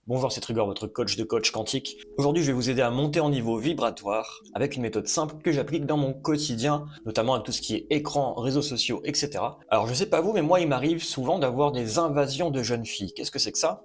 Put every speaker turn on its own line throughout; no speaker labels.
Bonjour, c'est Trigger, votre coach de coach quantique. Aujourd'hui, je vais vous aider à monter en niveau vibratoire avec une méthode simple que j'applique dans mon quotidien, notamment avec tout ce qui est écran, réseaux sociaux, etc. Alors, je sais pas vous, mais moi, il m'arrive souvent d'avoir des invasions de jeunes filles. Qu'est-ce que c'est que ça?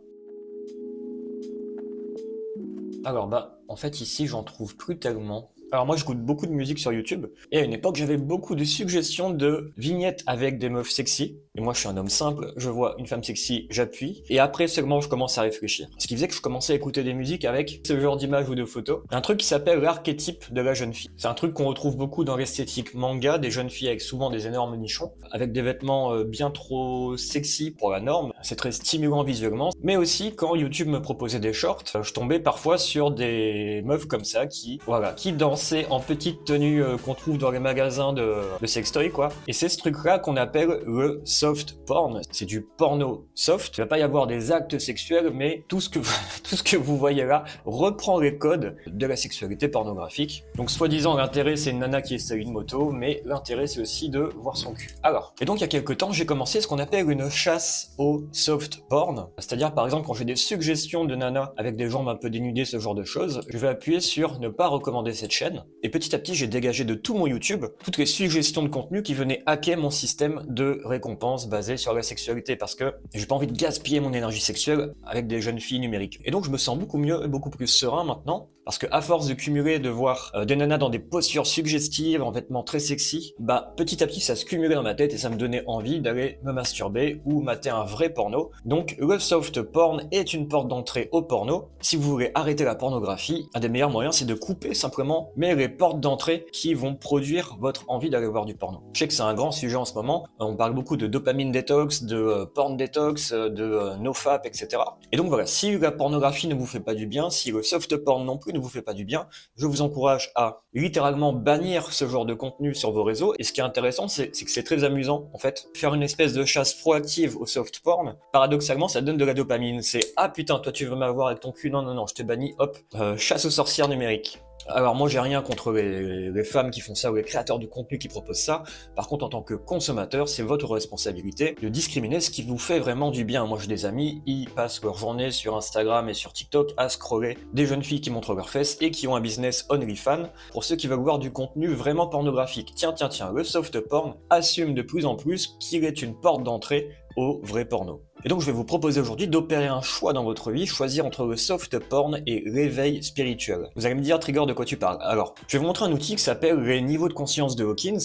Alors, en fait, ici, j'en trouve plus tellement. Alors moi, j'écoute beaucoup de musique sur YouTube, et à une époque, j'avais beaucoup de suggestions de vignettes avec des meufs sexy. Et moi, je suis un homme simple, je vois une femme sexy, j'appuie, et après seulement, je commence à réfléchir. Ce qui faisait que je commençais à écouter des musiques avec ce genre d'images ou de photos. Un truc qui s'appelle l'archétype de la jeune fille. C'est un truc qu'on retrouve beaucoup dans l'esthétique manga, des jeunes filles avec souvent des énormes nichons, avec des vêtements bien trop sexy pour la norme. C'est très stimulant visuellement. Mais aussi, quand YouTube me proposait des shorts, je tombais parfois sur des meufs comme ça qui dansent en petite tenue qu'on trouve dans les magasins de sextoy, quoi. Et c'est ce truc-là qu'on appelle le soft porn. C'est du porno soft. Il va pas y avoir des actes sexuels, mais tout ce que vous voyez là reprend les codes de la sexualité pornographique. Donc, soi-disant, l'intérêt, c'est une nana qui essaye une moto, mais l'intérêt, c'est aussi de voir son cul. Alors, et donc, il y a quelques temps, j'ai commencé ce qu'on appelle une chasse au soft porn. C'est-à-dire, par exemple, quand j'ai des suggestions de nanas avec des jambes un peu dénudées, ce genre de choses, je vais appuyer sur ne pas recommander cette chaîne. Et petit à petit, j'ai dégagé de tout mon YouTube toutes les suggestions de contenu qui venaient hacker mon système de récompense basé sur la sexualité, parce que j'ai pas envie de gaspiller mon énergie sexuelle avec des jeunes filles numériques. Et donc je me sens beaucoup mieux et beaucoup plus serein maintenant, parce que à force de cumuler, de voir des nanas dans des postures suggestives, en vêtements très sexy, petit à petit ça se cumulait dans ma tête et ça me donnait envie d'aller me masturber ou mater un vrai porno. Donc le soft porn est une porte d'entrée au porno. Si vous voulez arrêter la pornographie, un des meilleurs moyens c'est de couper simplement les portes d'entrée qui vont produire votre envie d'aller voir du porno. Je sais que c'est un grand sujet en ce moment, on parle beaucoup de dopamine détox, de porn détox, de nofap, etc. Et donc voilà, si la pornographie ne vous fait pas du bien, si le soft porn non plus ne vous fait pas du bien, je vous encourage à littéralement bannir ce genre de contenu sur vos réseaux. Et ce qui est intéressant, c'est que c'est très amusant en fait. Faire une espèce de chasse proactive au soft porn, paradoxalement, ça donne de la dopamine. C'est « Ah putain, toi tu veux m'avoir avec ton cul, non, non, non, je te bannis, hop, chasse aux sorcières numériques ». Alors moi j'ai rien contre les femmes qui font ça ou les créateurs de contenu qui proposent ça. Par contre en tant que consommateur, c'est votre responsabilité de discriminer ce qui vous fait vraiment du bien. Moi j'ai des amis, ils passent leur journée sur Instagram et sur TikTok à scroller des jeunes filles qui montrent leurs fesses et qui ont un business OnlyFans pour ceux qui veulent voir du contenu vraiment pornographique. Tiens, le soft porn assume de plus en plus qu'il est une porte d'entrée au vrai porno. Et donc je vais vous proposer aujourd'hui d'opérer un choix dans votre vie, choisir entre le soft porn et l'éveil spirituel. Vous allez me dire, Trigger, de quoi tu parles? Alors, je vais vous montrer un outil qui s'appelle les niveaux de conscience de Hawkins.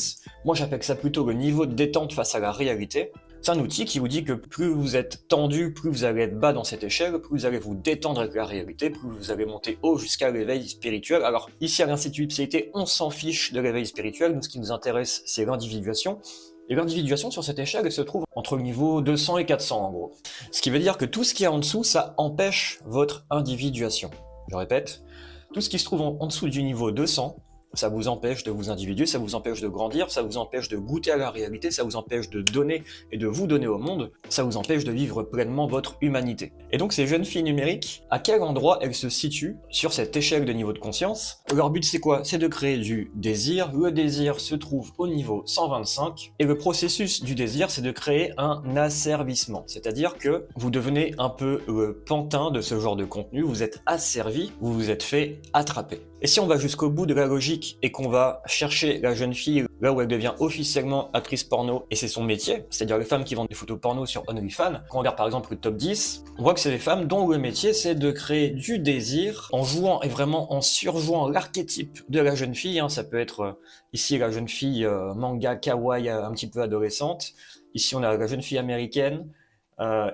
Moi j'appelle ça plutôt le niveau de détente face à la réalité. C'est un outil qui vous dit que plus vous êtes tendu, plus vous allez être bas dans cette échelle, plus vous allez vous détendre avec la réalité, plus vous allez monter haut jusqu'à l'éveil spirituel. Alors ici à l'Institut Ipséité, on s'en fiche de l'éveil spirituel, nous ce qui nous intéresse c'est l'individuation. Et l'individuation sur cette échelle, elle se trouve entre le niveau 200 et 400 en gros. Ce qui veut dire que tout ce qui est en dessous, ça empêche votre individuation. Je répète, tout ce qui se trouve en dessous du niveau 200, ça vous empêche de vous individuer, ça vous empêche de grandir, ça vous empêche de goûter à la réalité, ça vous empêche de donner et de vous donner au monde, ça vous empêche de vivre pleinement votre humanité. Et donc ces jeunes filles numériques, à quel endroit elles se situent sur cette échelle de niveau de conscience? Leur but c'est quoi? C'est de créer du désir. Le désir se trouve au niveau 125 et le processus du désir c'est de créer un asservissement, c'est-à-dire que vous devenez un peu le pantin de ce genre de contenu, vous êtes asservi, vous vous êtes fait attraper. Et si on va jusqu'au bout de la logique et qu'on va chercher la jeune fille là où elle devient officiellement actrice porno et c'est son métier, c'est-à-dire les femmes qui vendent des photos porno sur OnlyFans, quand on regarde par exemple le top 10, on voit que c'est des femmes dont le métier c'est de créer du désir en jouant et vraiment en surjouant l'archétype de la jeune fille, ça peut être ici la jeune fille manga kawaii un petit peu adolescente, ici on a la jeune fille américaine,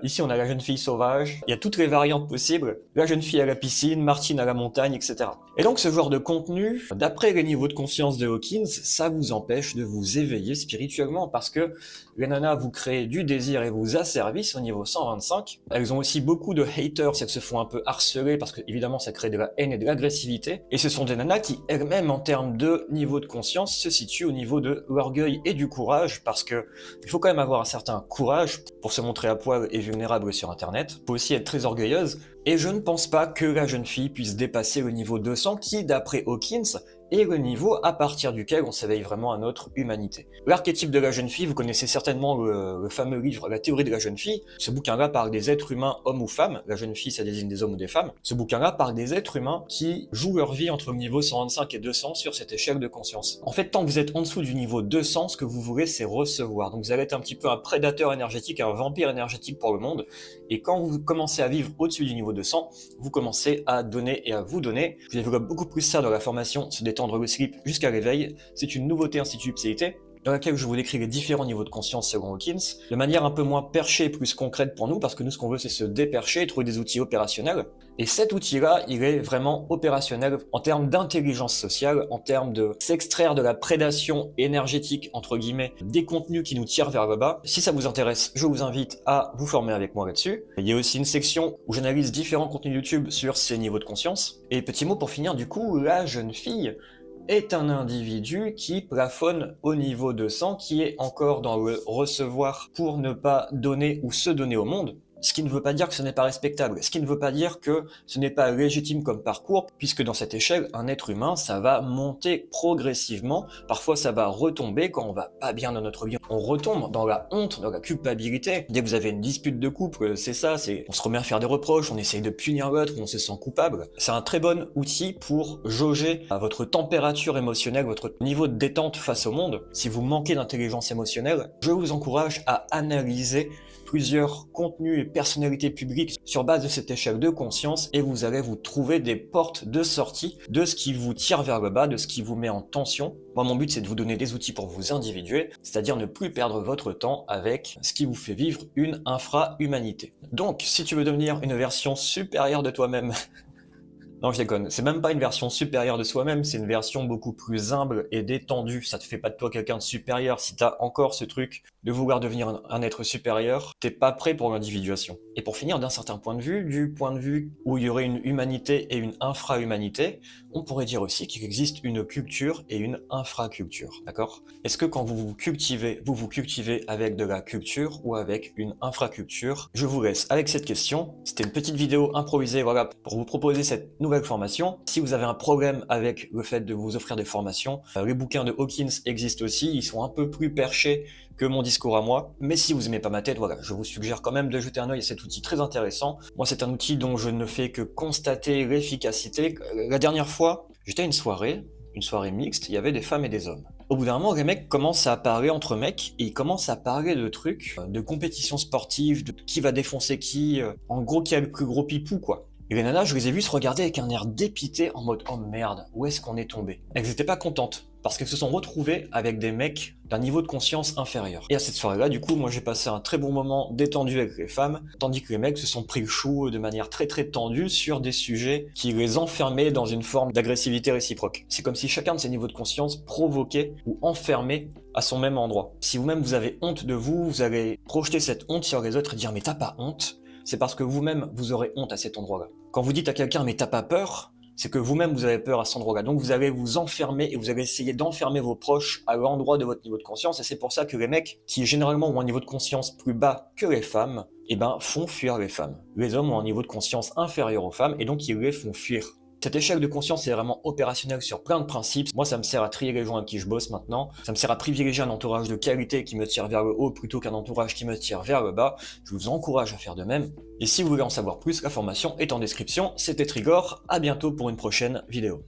ici on a la jeune fille sauvage, il y a toutes les variantes possibles, la jeune fille à la piscine, Martine à la montagne, etc. Et donc ce genre de contenu, d'après les niveaux de conscience de Hawkins, ça vous empêche de vous éveiller spirituellement parce que les nanas vous créent du désir et vous asservissent au niveau 125. Elles ont aussi beaucoup de haters, elles se font un peu harceler parce que évidemment ça crée de la haine et de l'agressivité. Et ce sont des nanas qui elles-mêmes en termes de niveau de conscience se situent au niveau de l'orgueil et du courage parce que il faut quand même avoir un certain courage pour se montrer à poil et vulnérable sur internet. Il faut aussi être très orgueilleuse. Et je ne pense pas que la jeune fille puisse dépasser le niveau 200 qui, d'après Hawkins, et le niveau à partir duquel on s'éveille vraiment à notre humanité. L'archétype de la jeune fille, vous connaissez certainement le fameux livre La théorie de la jeune fille. Ce bouquin-là parle des êtres humains, hommes ou femmes. La jeune fille, ça désigne des hommes ou des femmes. Ce bouquin-là parle des êtres humains qui jouent leur vie entre le niveau 125 et 200 sur cette échelle de conscience. En fait, tant que vous êtes en dessous du niveau 200, ce que vous voulez, c'est recevoir. Donc vous allez être un petit peu un prédateur énergétique, un vampire énergétique pour le monde. Et quand vous commencez à vivre au-dessus du niveau 200, vous commencez à donner et à vous donner. Je développe beaucoup plus ça dans la formation Se détendre le slip jusqu'à l'éveil. C'est une nouveauté Institut Psyché, dans laquelle je vous décris les différents niveaux de conscience selon Hawkins, de manière un peu moins perchée et plus concrète pour nous, parce que nous, ce qu'on veut, c'est se dépercher et trouver des outils opérationnels. Et cet outil-là, il est vraiment opérationnel en termes d'intelligence sociale, en termes de s'extraire de la prédation énergétique, entre guillemets, des contenus qui nous tirent vers le bas. Si ça vous intéresse, je vous invite à vous former avec moi là-dessus. Il y a aussi une section où j'analyse différents contenus YouTube sur ces niveaux de conscience. Et petit mot pour finir, du coup, la jeune fille est un individu qui plafonne au niveau 200, qui est encore dans le recevoir pour ne pas donner ou se donner au monde. Ce qui ne veut pas dire que ce n'est pas respectable, ce qui ne veut pas dire que ce n'est pas légitime comme parcours, puisque dans cette échelle, un être humain, ça va monter progressivement, parfois ça va retomber quand on va pas bien dans notre vie. On retombe dans la honte, dans la culpabilité. Dès que vous avez une dispute de couple, c'est ça, on se remet à faire des reproches, on essaye de punir l'autre, on se sent coupable. C'est un très bon outil pour jauger à votre température émotionnelle, votre niveau de détente face au monde. Si vous manquez d'intelligence émotionnelle, je vous encourage à analyser plusieurs contenus et personnalités publiques sur base de cette échelle de conscience et vous allez vous trouver des portes de sortie de ce qui vous tire vers le bas, de ce qui vous met en tension. Moi, mon but, c'est de vous donner des outils pour vous individuer, c'est-à-dire ne plus perdre votre temps avec ce qui vous fait vivre une infra-humanité. Donc, si tu veux devenir une version supérieure de toi-même, non, je déconne. C'est même pas une version supérieure de soi-même, c'est une version beaucoup plus humble et détendue. Ça te fait pas de toi quelqu'un de supérieur. Si t'as encore ce truc de vouloir devenir un être supérieur, t'es pas prêt pour l'individuation. Et pour finir, d'un certain point de vue, du point de vue où il y aurait une humanité et une infra-humanité, on pourrait dire aussi qu'il existe une culture et une infraculture. D'accord? Est-ce que quand vous vous cultivez avec de la culture ou avec une infraculture? Je vous laisse avec cette question. C'était une petite vidéo improvisée, voilà, pour vous proposer cette nouvelle formation. Si vous avez un problème avec le fait de vous offrir des formations, les bouquins de Hawkins existent aussi, ils sont un peu plus perchés que mon discours à moi, mais si vous aimez pas ma tête, voilà, je vous suggère quand même de jeter un œil à cet outil très intéressant. Moi, c'est un outil dont je ne fais que constater l'efficacité. La dernière fois, j'étais à une soirée mixte, il y avait des femmes et des hommes. Au bout d'un moment, les mecs commencent à parler entre mecs, et ils commencent à parler de trucs, de compétition sportive, de qui va défoncer qui, en gros, qui a le plus gros pipou, quoi. Et les nanas, je les ai vues se regarder avec un air dépité en mode « Oh merde, où est-ce qu'on est tombé ?» Elles étaient pas contentes, parce qu'elles se sont retrouvées avec des mecs d'un niveau de conscience inférieur. Et à cette soirée-là, du coup, moi j'ai passé un très bon moment détendu avec les femmes, tandis que les mecs se sont pris le chou de manière très très tendue sur des sujets qui les enfermaient dans une forme d'agressivité réciproque. C'est comme si chacun de ces niveaux de conscience provoquait ou enfermait à son même endroit. Si vous-même vous avez honte de vous, vous allez projeter cette honte sur les autres et dire « Mais t'as pas honte ?» C'est parce que vous-même, vous aurez honte à cet endroit-là. Quand vous dites à quelqu'un « mais t'as pas peur ?» c'est que vous-même, vous avez peur à cet endroit-là. Donc vous allez vous enfermer et vous allez essayer d'enfermer vos proches à l'endroit de votre niveau de conscience. Et c'est pour ça que les mecs, qui généralement ont un niveau de conscience plus bas que les femmes, eh ben, font fuir les femmes. Les hommes ont un niveau de conscience inférieur aux femmes et donc ils les font fuir. Cette échelle de conscience est vraiment opérationnelle sur plein de principes. Moi, ça me sert à trier les gens avec qui je bosse maintenant. Ça me sert à privilégier un entourage de qualité qui me tire vers le haut plutôt qu'un entourage qui me tire vers le bas. Je vous encourage à faire de même. Et si vous voulez en savoir plus, la formation est en description. C'était Trigor, à bientôt pour une prochaine vidéo.